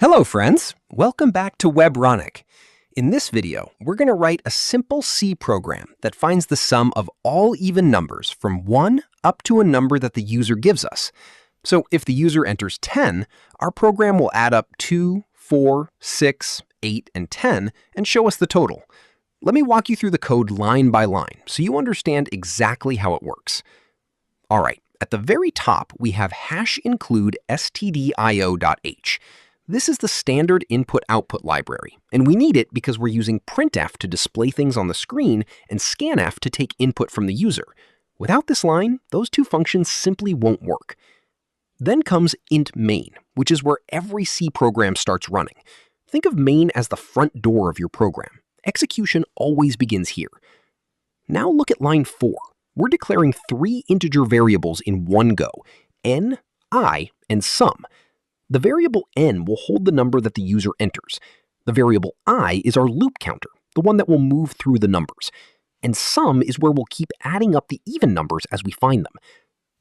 Hello friends, welcome back to Webronaq. In this video, we're going to write a simple C program that finds the sum of all even numbers from 1 up to a number that the user gives us. So if the user enters 10, our program will add up 2, 4, 6, 8, and 10 and show us the total. Let me walk you through the code line by line so you understand exactly how it works. All right, at the very top, we have #include stdio.h. This is the standard input-output library, and we need it because we're using printf to display things on the screen and scanf to take input from the user. Without this line, those two functions simply won't work. Then comes int main, which is where every C program starts running. Think of main as the front door of your program. Execution always begins here. Now look at line 4. We're declaring 3 integer variables in one go, n, I, and sum. The variable n will hold the number that the user enters. The variable I is our loop counter, the one that will move through the numbers. And sum is where we'll keep adding up the even numbers as we find them.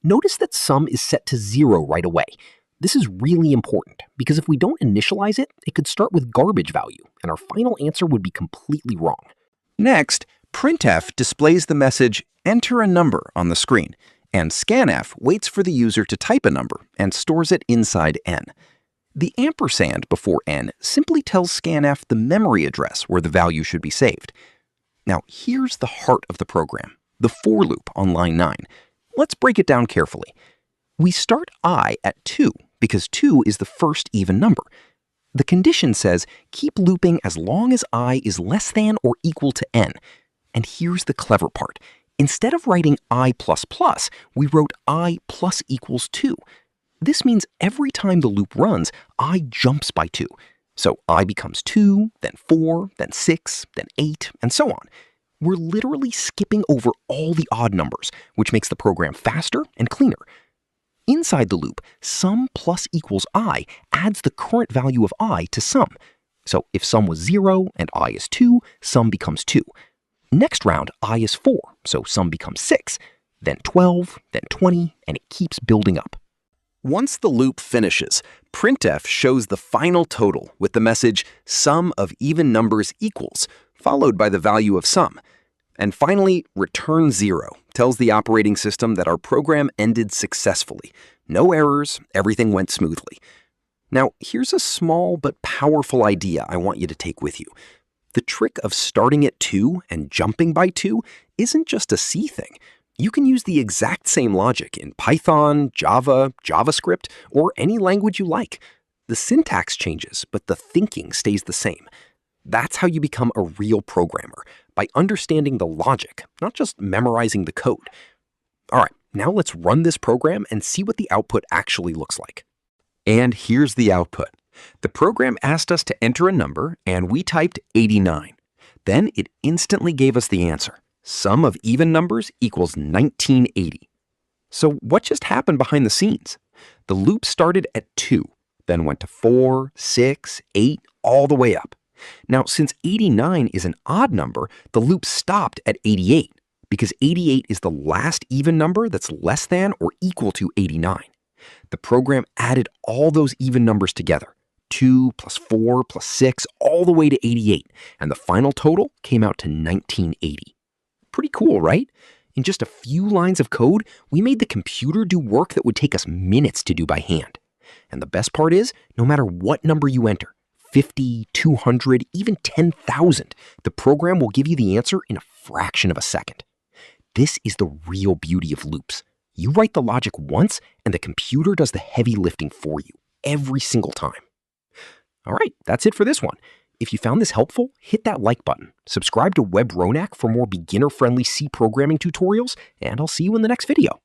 Notice that sum is set to 0 right away. This is really important because if we don't initialize it, it could start with garbage value, and our final answer would be completely wrong. Next, printf displays the message "enter a number" on the screen, and scanf waits for the user to type a number and stores it inside n. The ampersand before n simply tells scanf the memory address where the value should be saved. Now, here's the heart of the program, the for loop on line 9. Let's break it down carefully. We start I at 2 because 2 is the first even number. The condition says keep looping as long as I is less than or equal to n. And here's the clever part. Instead of writing I++, we wrote I plus equals 2. This means every time the loop runs, I jumps by 2. So I becomes 2, then 4, then 6, then 8, and so on. We're literally skipping over all the odd numbers, which makes the program faster and cleaner. Inside the loop, sum plus equals I adds the current value of I to sum. So if sum was 0 and I is 2, sum becomes 2. Next round, I is 4, so sum becomes 6, then 12, then 20, and it keeps building up. Once the loop finishes, printf shows the final total with the message "sum of even numbers equals," followed by the value of sum. And finally, return 0 tells the operating system that our program ended successfully. No errors, everything went smoothly. Now, here's a small but powerful idea I want you to take with you. The trick of starting at 2 and jumping by 2 isn't just a C thing. You can use the exact same logic in Python, Java, JavaScript, or any language you like. The syntax changes, but the thinking stays the same. That's how you become a real programmer, by understanding the logic, not just memorizing the code. All right, now let's run this program and see what the output actually looks like. And here's the output. The program asked us to enter a number, and we typed 89. Then it instantly gave us the answer. Sum of even numbers equals 1980. So what just happened behind the scenes? The loop started at 2, then went to 4, 6, 8, all the way up. Now, since 89 is an odd number, the loop stopped at 88, because 88 is the last even number that's less than or equal to 89. The program added all those even numbers together. 2 plus 4 plus 6, all the way to 88, and the final total came out to 1980. Pretty cool, right? In just a few lines of code, we made the computer do work that would take us minutes to do by hand. And the best part is, no matter what number you enter, 50, 200, even 10,000, the program will give you the answer in a fraction of a second. This is the real beauty of loops. You write the logic once, and the computer does the heavy lifting for you every single time. All right, that's it for this one. If you found this helpful, hit that like button. Subscribe to Webronaq for more beginner-friendly C programming tutorials, and I'll see you in the next video.